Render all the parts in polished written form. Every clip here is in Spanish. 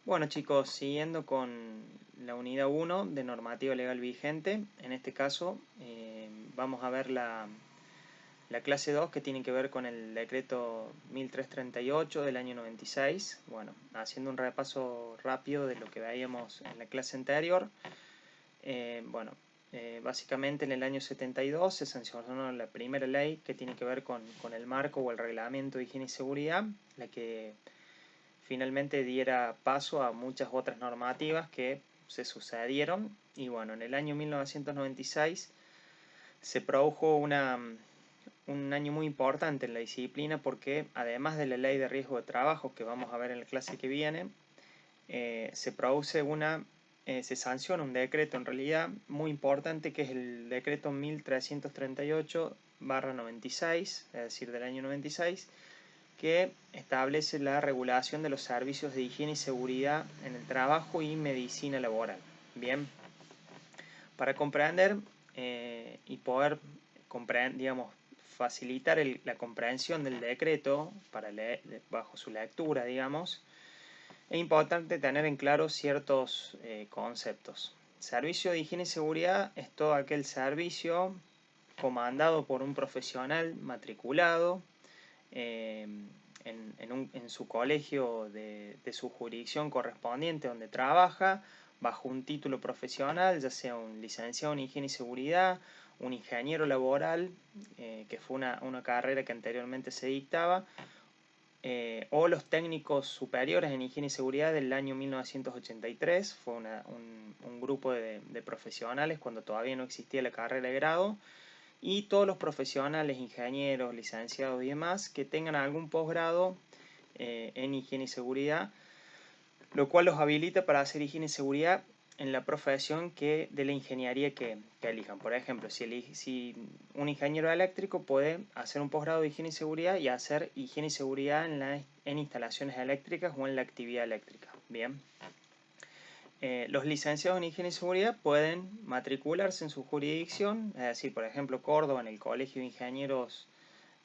Bueno chicos, siguiendo con la unidad 1 de normativa legal vigente, en este caso vamos a ver la clase 2 que tiene que ver con el decreto 1338 del año 96. Bueno, haciendo un repaso rápido de lo que veíamos en la clase anterior. Básicamente en el año 72 se sancionó la primera ley que tiene que ver con el marco o el reglamento de higiene y seguridad, la que finalmente diera paso a muchas otras normativas que se sucedieron. Y bueno, en el año 1996 se produjo un año muy importante en la disciplina porque además de la ley de riesgo de trabajo que vamos a ver en la clase que viene, se produce se sanciona un decreto en realidad muy importante que es el decreto 1338/96, es decir, del año 96, que establece la regulación de los servicios de higiene y seguridad en el trabajo y medicina laboral. Bien, para comprender y poder digamos, facilitar la comprensión del decreto para bajo su lectura, digamos, es importante tener en claro ciertos conceptos. Servicio de higiene y seguridad es todo aquel servicio comandado por un profesional matriculado eh, en su colegio de su jurisdicción correspondiente donde trabaja, bajo un título profesional, ya sea un licenciado en higiene y seguridad, un ingeniero laboral, que fue una carrera que anteriormente se dictaba, o los técnicos superiores en higiene y seguridad del año 1983, fue un grupo de profesionales cuando todavía no existía la carrera de grado, y todos los profesionales, ingenieros, licenciados y demás que tengan algún posgrado en higiene y seguridad, lo cual los habilita para hacer higiene y seguridad en la profesión de la ingeniería que elijan. Por ejemplo, si un ingeniero eléctrico puede hacer un posgrado de higiene y seguridad y hacer higiene y seguridad en instalaciones eléctricas o en la actividad eléctrica. Bien. Los licenciados en higiene y seguridad pueden matricularse en su jurisdicción, es decir, por ejemplo, Córdoba, en el Colegio de Ingenieros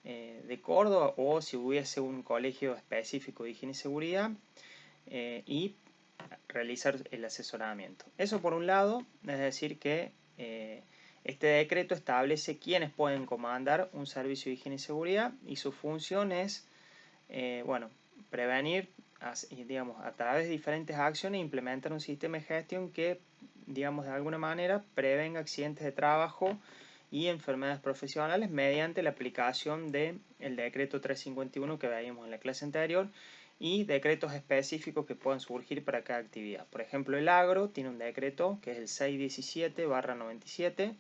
de Córdoba, o si hubiese un colegio específico de higiene y seguridad, y realizar el asesoramiento. Eso por un lado, es decir que este decreto establece quiénes pueden comandar un servicio de higiene y seguridad, y su función es, bueno, prevenir, digamos, a través de diferentes acciones, implementar un sistema de gestión que, digamos, de alguna manera prevenga accidentes de trabajo y enfermedades profesionales mediante la aplicación del decreto 351 que veíamos en la clase anterior, y decretos específicos que puedan surgir para cada actividad. Por ejemplo, el agro tiene un decreto que es el 617/97,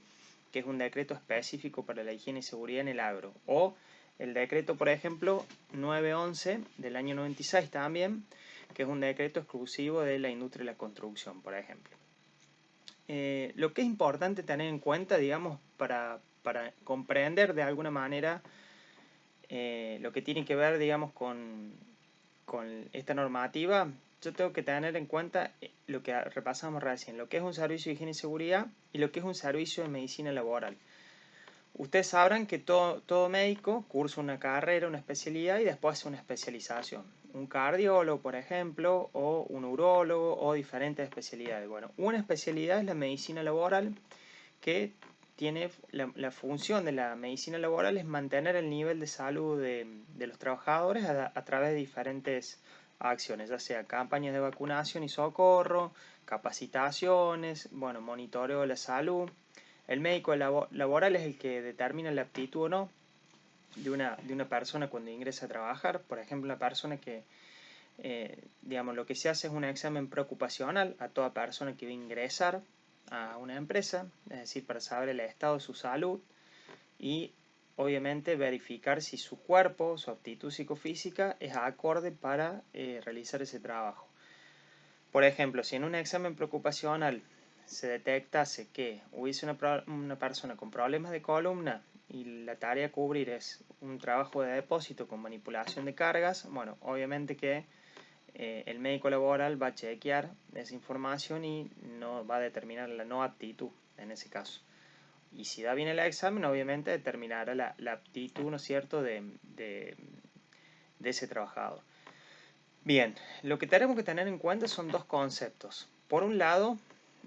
que es un decreto específico para la higiene y seguridad en el agro. O el decreto, por ejemplo, 911 del año 96 también, que es un decreto exclusivo de la industria de la construcción, por ejemplo. Lo que es importante tener en cuenta, digamos, para comprender de alguna manera lo que tiene que ver, digamos, con esta normativa, yo tengo que tener en cuenta lo que repasamos recién, lo que es un servicio de higiene y seguridad y lo que es un servicio de medicina laboral. Ustedes sabrán que todo médico cursa una carrera, una especialidad y después hace una especialización. Un cardiólogo, por ejemplo, o un urólogo, o diferentes especialidades. Bueno, una especialidad es la medicina laboral, que tiene la función de la medicina laboral es mantener el nivel de salud de los trabajadores a través de diferentes acciones, ya sea campañas de vacunación y socorro, capacitaciones, bueno, monitoreo de la salud. El médico laboral es el que determina la aptitud o no de una persona cuando ingresa a trabajar. Por ejemplo, una persona que, digamos, lo que se hace es un examen preocupacional a toda persona que va a ingresar a una empresa, es decir, para saber el estado de su salud y obviamente verificar si su cuerpo, su aptitud psicofísica es acorde para realizar ese trabajo. Por ejemplo, si en un examen preocupacional se detectase que hubiese una persona con problemas de columna y la tarea a cubrir es un trabajo de depósito con manipulación de cargas, bueno, obviamente que el médico laboral va a chequear esa información y no va a determinar la no aptitud en ese caso. Y si da bien el examen, obviamente determinará la aptitud, ¿no es cierto?, de ese trabajador. Bien, lo que tenemos que tener en cuenta son dos conceptos. Por un lado,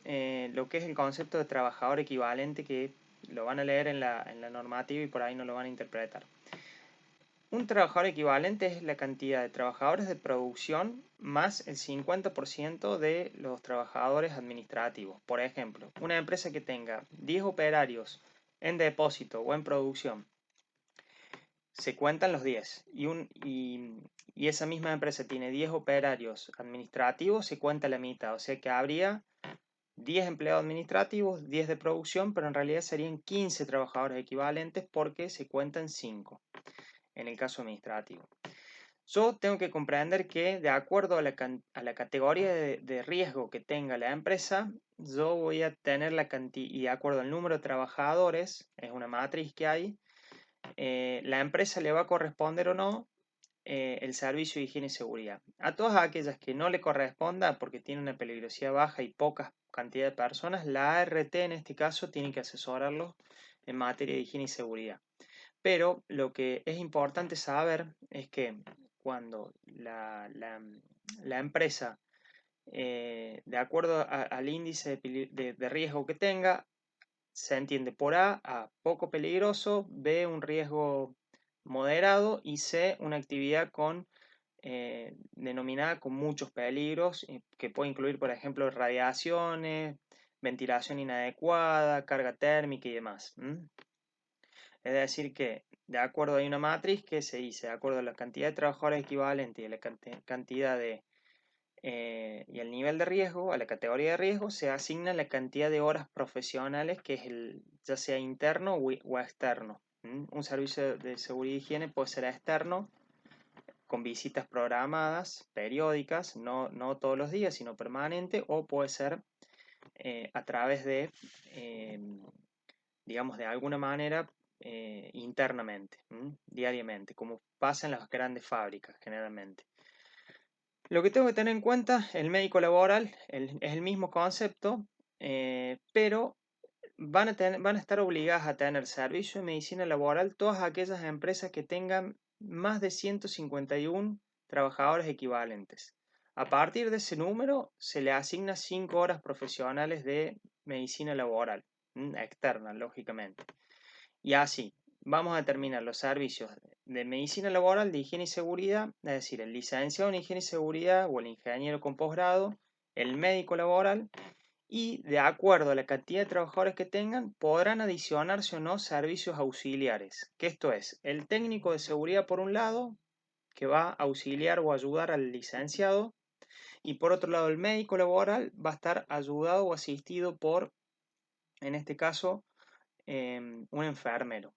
lo que es el concepto de trabajador equivalente, que lo van a leer en la normativa y por ahí no lo van a interpretar. Un trabajador equivalente es la cantidad de trabajadores de producción más el 50% de los trabajadores administrativos. Por ejemplo, una empresa que tenga 10 operarios en depósito o en producción, se cuentan los 10. Y esa misma empresa tiene 10 operarios administrativos, se cuenta la mitad. O sea que habría 10 empleados administrativos, 10 de producción, pero en realidad serían 15 trabajadores equivalentes porque se cuentan 5 en el caso administrativo. Yo tengo que comprender que de acuerdo a la categoría de riesgo que tenga la empresa, yo voy a tener la cantidad, y de acuerdo al número de trabajadores, es una matriz que hay, la empresa le va a corresponder o no el servicio de higiene y seguridad. A todas aquellas que no le corresponda porque tiene una peligrosidad baja y poca cantidad de personas, la ART en este caso tiene que asesorarlos en materia de higiene y seguridad. Pero lo que es importante saber es que cuando la empresa, de acuerdo al índice de riesgo que tenga, se entiende por A poco peligroso, B un riesgo moderado y C una actividad denominada con muchos peligros, que puede incluir, por ejemplo, radiaciones, ventilación inadecuada, carga térmica y demás. Es decir que, de acuerdo, hay una matriz que se dice, de acuerdo a la cantidad de trabajadores equivalente y a la cantidad y el nivel de riesgo, a la categoría de riesgo, se asigna la cantidad de horas profesionales que es ya sea interno o externo. Un servicio de seguridad y higiene puede ser externo, con visitas programadas, periódicas, no todos los días, sino permanente, o puede ser a través de, digamos, de alguna manera internamente, diariamente, como pasa en las grandes fábricas generalmente. Lo que tengo que tener en cuenta, el médico laboral es el mismo concepto, pero van a estar obligadas a tener servicio de medicina laboral todas aquellas empresas que tengan más de 151 trabajadores equivalentes. A partir de ese número se le asigna 5 horas profesionales de medicina laboral, externa, lógicamente. Y así, vamos a terminar los servicios de medicina laboral, de higiene y seguridad, es decir, el licenciado en higiene y seguridad o el ingeniero con posgrado, el médico laboral, y de acuerdo a la cantidad de trabajadores que tengan, podrán adicionarse o no servicios auxiliares, que esto es, el técnico de seguridad por un lado, que va a auxiliar o ayudar al licenciado, y por otro lado el médico laboral va a estar ayudado o asistido por, en este caso, un enfermero.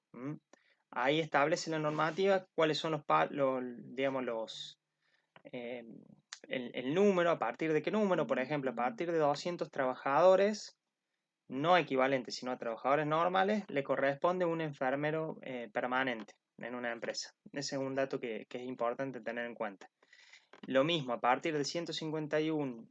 Ahí establece la normativa cuáles son digamos, em, el número, a partir de qué número, por ejemplo, a partir de 200 trabajadores, no equivalentes, sino a trabajadores normales, le corresponde un enfermero permanente en una empresa. Ese es un dato que es importante tener en cuenta. Lo mismo, a partir de 151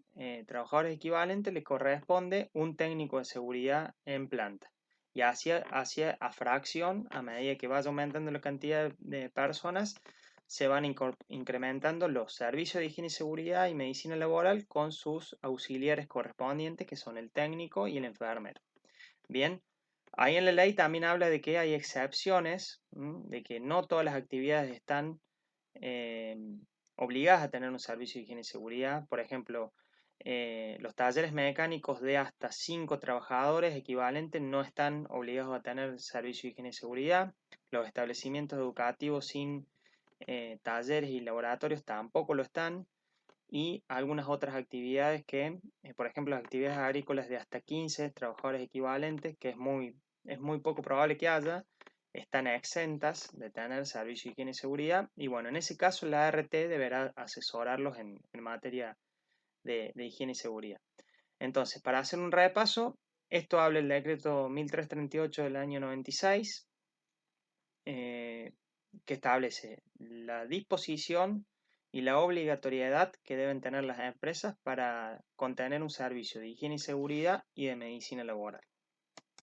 trabajadores equivalentes, le corresponde un técnico de seguridad en planta. Y así a fracción, a medida que vaya aumentando la cantidad de personas, se van incrementando los servicios de higiene y seguridad y medicina laboral con sus auxiliares correspondientes, que son el técnico y el enfermero. Bien, ahí en la ley también habla de que hay excepciones, de que no todas las actividades están eh, obligadas a tener un servicio de higiene y seguridad. Por ejemplo, los talleres mecánicos de hasta 5 trabajadores equivalentes no están obligados a tener servicio de higiene y seguridad. Los establecimientos educativos sin talleres y laboratorios tampoco lo están. Y algunas otras actividades que, por ejemplo, las actividades agrícolas de hasta 15 trabajadores equivalentes, que es muy poco probable que haya, están exentas de tener servicio de higiene y seguridad. Y bueno, en ese caso la ART deberá asesorarlos en materia de higiene y seguridad. Entonces, para hacer un repaso, esto habla el decreto 1338 del año 96, que establece la disposición y la obligatoriedad que deben tener las empresas para contener un servicio de higiene y seguridad y de medicina laboral.